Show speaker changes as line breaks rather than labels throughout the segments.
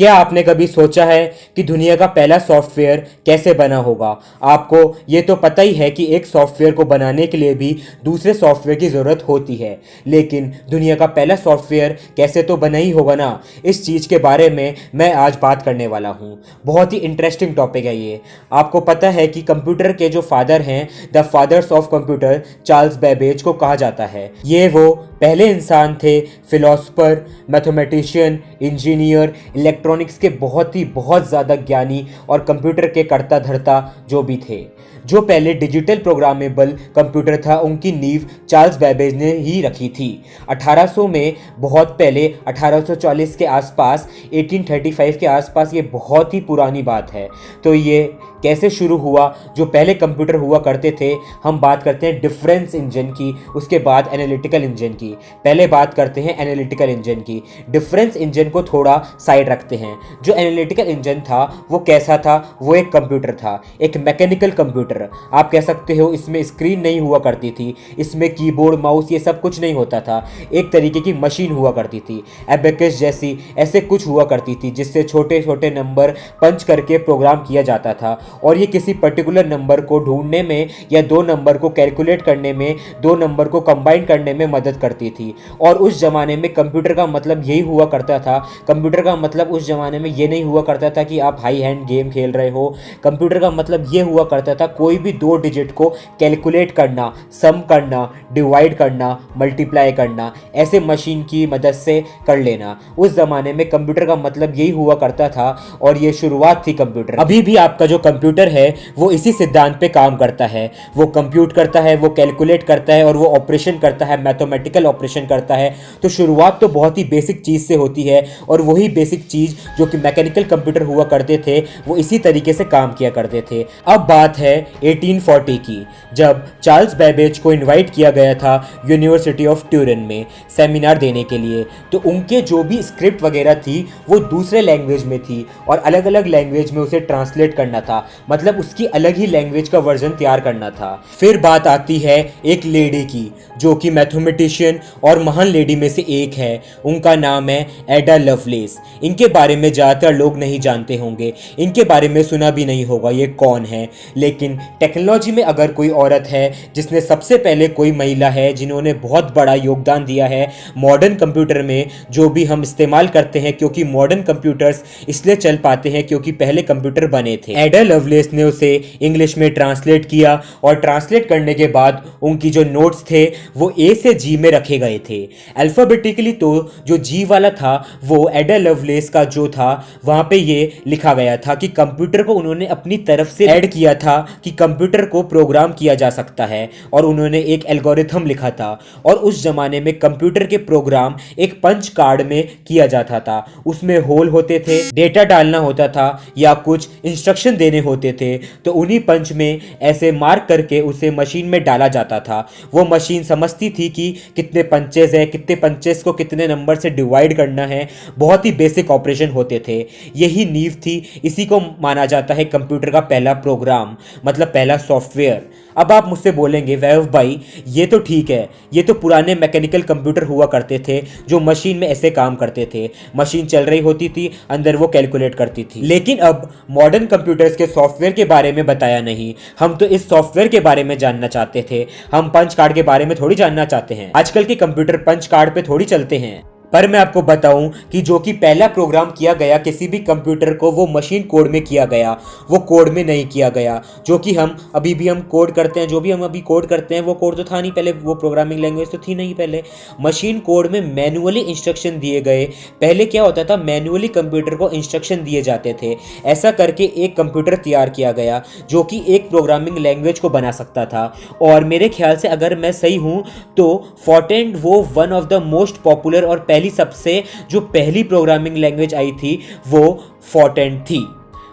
क्या आपने कभी सोचा है कि दुनिया का पहला सॉफ्टवेयर कैसे बना होगा? आपको ये तो पता ही है कि एक सॉफ्टवेयर को बनाने के लिए भी दूसरे सॉफ्टवेयर की ज़रूरत होती है, लेकिन दुनिया का पहला सॉफ्टवेयर कैसे तो बना ही होगा ना। इस चीज़ के बारे में मैं आज बात करने वाला हूँ। बहुत ही इंटरेस्टिंग टॉपिक है ये। आपको पता है कि कंप्यूटर के जो फादर हैं, the fathers of computer, Charles Babbage को कहा जाता है। ये वो पहले इंसान थे, फिलोसफर, मैथमेटिशियन, इंजीनियर, इलेक्ट्रॉनिक्स के बहुत ज़्यादा ज्ञानी और कंप्यूटर के कर्ता धर्ता जो भी थे। जो पहले डिजिटल प्रोग्रामेबल कंप्यूटर था, उनकी नींव चार्ल्स बेबेज ने ही रखी थी 1800 में। बहुत पहले 1840 के आसपास, 1835 के आसपास, ये बहुत ही पुरानी बात है। तो ये कैसे शुरू हुआ? जो पहले कंप्यूटर हुआ करते थे, हम बात करते हैं डिफरेंस इंजन की, उसके बाद एनालिटिकल इंजन की। पहले बात करते हैं एनालिटिकल इंजन की, डिफरेंस इंजन को थोड़ा साइड रखते हैं। जो एनालिटिकल इंजन था वो कैसा था? वो एक कंप्यूटर था, एक मैकेनिकल कंप्यूटर आप कह सकते हो। इसमें स्क्रीन नहीं हुआ करती थी, इसमें कीबोर्ड, माउस, ये सब कुछ नहीं होता था। एक तरीके की मशीन हुआ करती थी, एबेकस जैसी, ऐसे कुछ हुआ करती थी, जिससे छोटे छोटे नंबर पंच करके प्रोग्राम किया जाता था। और ये किसी पर्टिकुलर नंबर को ढूंढने में या दो नंबर को कैलकुलेट करने में, दो नंबर को कंबाइन करने में मदद करती थी। और उस ज़माने में कंप्यूटर का मतलब यही हुआ करता था। कंप्यूटर का मतलब उस ज़माने में ये नहीं हुआ करता था कि आप हाई हैंड गेम खेल रहे हो। कंप्यूटर का मतलब ये हुआ करता था कोई भी दो डिजिट को कैलकुलेट करना, सम करना, डिवाइड करना, मल्टीप्लाई करना, ऐसे मशीन की मदद से कर लेना। उस ज़माने में कंप्यूटर का मतलब यही हुआ करता था और ये शुरुआत थी कंप्यूटर। अभी भी आपका जो कंप्यूटर है वो इसी सिद्धांत पे काम करता है। वो कंप्यूट करता है, वो कैलकुलेट करता है और वो ऑपरेशन करता है, मैथमेटिकल ऑपरेशन करता है। तो शुरुआत तो बहुत ही बेसिक चीज़ से होती है और वही बेसिक चीज़ जो कि मैकेनिकल कंप्यूटर हुआ करते थे वो इसी तरीके से काम किया करते थे। अब बात है 1840 की, जब चार्ल्स बेबेज को इनवाइट किया गया था यूनिवर्सिटी ऑफ ट्यूरिन में सेमिनार देने के लिए। तो उनके जो भी स्क्रिप्ट वगैरह थी वो दूसरे लैंग्वेज में थी और अलग अलग लैंग्वेज में उसे ट्रांसलेट करना था, मतलब उसकी अलग ही लैंग्वेज का वर्जन तैयार करना था। फिर बात आती है एक लेडी की जो कि मैथमेटिशियन और महान लेडी में से एक है। उनका नाम है एडा लवलेस। इनके बारे में ज़्यादातर लोग नहीं जानते होंगे, इनके बारे में सुना भी नहीं होगा ये कौन है। लेकिन टेक्नोलॉजी में अगर कोई औरत है जिसने सबसे पहले, कोई महिला है जिन्होंने बहुत बड़ा योगदान दिया है मॉडर्न कंप्यूटर में जो भी हम इस्तेमाल करते हैं, क्योंकि मॉडर्न कंप्यूटर्स इसलिए चल पाते हैं क्योंकि पहले कंप्यूटर बने थे। एडा लवलेस ने उसे इंग्लिश में ट्रांसलेट किया और ट्रांसलेट करने के बाद उनकी जो नोट्स थे वो ए से जी में रखे गए थे अल्फ़ाबेटिकली। तो जो जी वाला था वो एडा लवलेस का जो था वहाँ पे ये लिखा गया था कि कंप्यूटर को उन्होंने अपनी तरफ से ऐड किया था कि कंप्यूटर को प्रोग्राम किया जा सकता है और उन्होंने एक एल्गोरिथम लिखा था। और उस जमाने में कंप्यूटर के प्रोग्राम एक पंच कार्ड में किया जाता था, उसमें होल होते थे, डेटा डालना होता था या कुछ इंस्ट्रक्शन देने होते थे। तो उन्हीं पंच में ऐसे मार्क करके उसे मशीन में डाला जाता था। वो मशीन समझती थी कि कितने पंचेस है, कितने पंचेस को कितने नंबर से डिवाइड करना है। बहुत ही बेसिक ऑपरेशन होते थे। यही नींव थी, इसी को माना जाता है कंप्यूटर का पहला प्रोग्राम, मतलब पहला सॉफ्टवेयर। अब आप मुझसे बोलेंगे वैभव भाई ये तो ठीक है, ये तो पुराने मैकेनिकल कंप्यूटर हुआ करते थे जो मशीन में ऐसे काम करते थे, मशीन चल रही होती थी, अंदर वो कैलकुलेट करती थी। लेकिन अब मॉडर्न कंप्यूटर्स के सॉफ्टवेयर के बारे में बताया नहीं, हम तो इस सॉफ्टवेयर के बारे में जानना चाहते थे। हम पंच कार्ड के बारे में थोड़ी जानना चाहते हैं। आजकल के कंप्यूटर पंच कार्ड पे थोड़ी चलते हैं। पर मैं आपको बताऊं कि जो कि पहला प्रोग्राम किया गया किसी भी कंप्यूटर को, वो मशीन कोड में किया गया, वो कोड में नहीं किया गया। जो कि हम अभी भी हम कोड करते हैं, जो भी हम अभी कोड करते हैं वो कोड तो था नहीं पहले, वो प्रोग्रामिंग लैंग्वेज तो थी नहीं पहले। मशीन कोड में मैनुअली इंस्ट्रक्शन दिए गए। पहले क्या होता था, मैनुअली कंप्यूटर को इंस्ट्रक्शन दिए जाते थे। ऐसा करके एक कंप्यूटर तैयार किया गया जो कि एक प्रोग्रामिंग लैंग्वेज को बना सकता था। और मेरे ख्याल से अगर मैं सही हूँ तो फॉर्टेन वो one of the most popular और सबसे जो पहली प्रोग्रामिंग लैंग्वेज आई थी वो फॉर्टेन थी।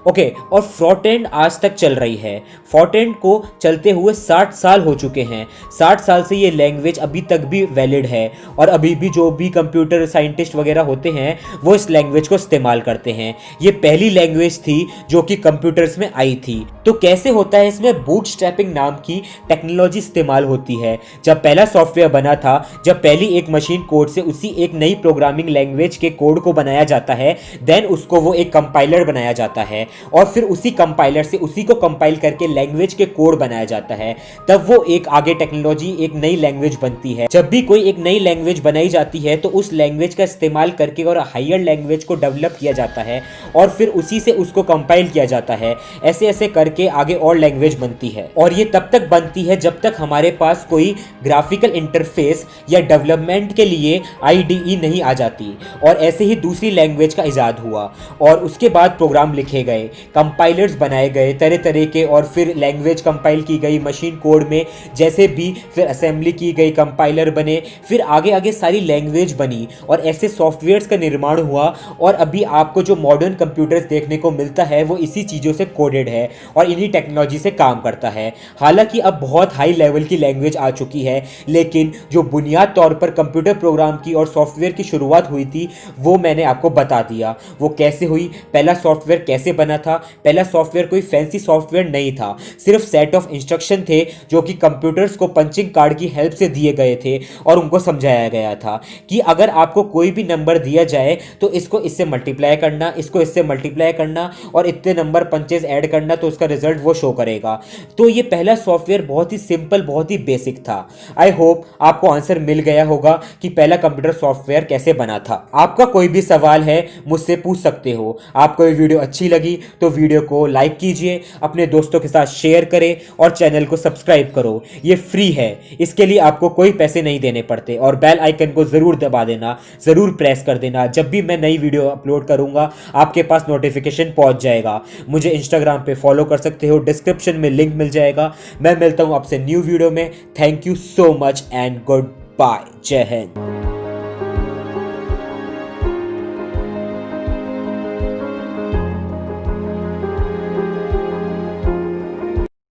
ओके और फ्रंट आज तक चल रही है। फ्रंट को चलते हुए 60 साल हो चुके हैं। 60 साल से ये लैंग्वेज अभी तक भी वैलिड है और अभी भी जो भी कंप्यूटर साइंटिस्ट वगैरह होते हैं वो इस लैंग्वेज को इस्तेमाल करते हैं। ये पहली लैंग्वेज थी जो कि कंप्यूटर्स में आई थी। तो कैसे होता है, इसमें बूटस्ट्रैपिंग नाम की टेक्नोलॉजी इस्तेमाल होती है। जब पहला सॉफ्टवेयर बना था, जब पहली एक मशीन कोड से उसी एक नई प्रोग्रामिंग लैंग्वेज के कोड को बनाया जाता है, देन उसको वो एक कंपाइलर बनाया जाता है और फिर उसी कंपाइलर से उसी को कंपाइल करके लैंग्वेज के कोड बनाया जाता है। तब वो एक आगे टेक्नोलॉजी, एक नई लैंग्वेज बनती है। जब भी कोई एक नई लैंग्वेज बनाई जाती है तो उस लैंग्वेज का इस्तेमाल करके और हायर लैंग्वेज को डेवलप किया जाता है और फिर उसी से उसको कंपाइल किया जाता है। ऐसे ऐसे करके आगे और लैंग्वेज बनती है और ये तब तक बनती है जब तक हमारे पास कोई ग्राफिकल इंटरफेस या डेवलपमेंट के लिए आईडीई नहीं आ जाती। और ऐसे ही दूसरी लैंग्वेज का इजाद हुआ और उसके बाद प्रोग्राम लिखे गए, कंपाइलर्स बनाए गए तरह तरह के, और फिर लैंग्वेज कंपाइल की गई मशीन कोड में जैसे भी, फिर असेंबली की गई, कंपाइलर बने, फिर आगे आगे सारी लैंग्वेज बनी और ऐसे सॉफ्टवेयर्स का निर्माण हुआ। और अभी आपको जो मॉडर्न कंप्यूटर्स देखने को मिलता है वो इसी चीज़ों से कोडेड है और इन्हीं टेक्नोलॉजी से काम करता है। हालांकि अब बहुत हाई लेवल की लैंग्वेज आ चुकी है, लेकिन जो बुनियाद तौर पर कंप्यूटर प्रोग्राम की और सॉफ्टवेयर की शुरुआत हुई थी वो मैंने आपको बता दिया। वो कैसे हुई, पहला सॉफ्टवेयर कैसे बना था। पहला सॉफ्टवेयर कोई फैंसी सॉफ्टवेयर नहीं था, सिर्फ सेट ऑफ इंस्ट्रक्शन थे जो कि कंप्यूटर्स को पंचिंग कार्ड की हेल्प से दिए गए थे और उनको समझाया गया था कि अगर आपको कोई भी नंबर दिया जाए तो इसको इससे मल्टीप्लाई करना, इसको इससे मल्टीप्लाई करना और इतने नंबर पंचेस ऐड करना, तो उसका रिजल्ट वो शो करेगा। तो ये पहला सॉफ्टवेयर बहुत ही सिंपल, बहुत ही बेसिक था। आई होप आपको आंसर मिल गया होगा कि पहला कंप्यूटर सॉफ्टवेयर कैसे बना था। आपका कोई भी सवाल है मुझसे पूछ सकते हो। आपको ये वीडियो अच्छी लगी तो वीडियो को लाइक कीजिए, अपने दोस्तों के साथ शेयर करें और चैनल को सब्सक्राइब करो। ये फ्री है, इसके लिए आपको कोई पैसे नहीं देने पड़ते। और बेल आइकन को ज़रूर दबा देना, ज़रूर प्रेस कर देना। जब भी मैं नई वीडियो अपलोड करूंगा आपके पास नोटिफिकेशन पहुंच जाएगा। मुझे इंस्टाग्राम पे फॉलो कर सकते हो, डिस्क्रिप्शन में लिंक मिल जाएगा। मैं मिलता हूं आपसे न्यू वीडियो में। Thank you so much and good bye. जय हिंद।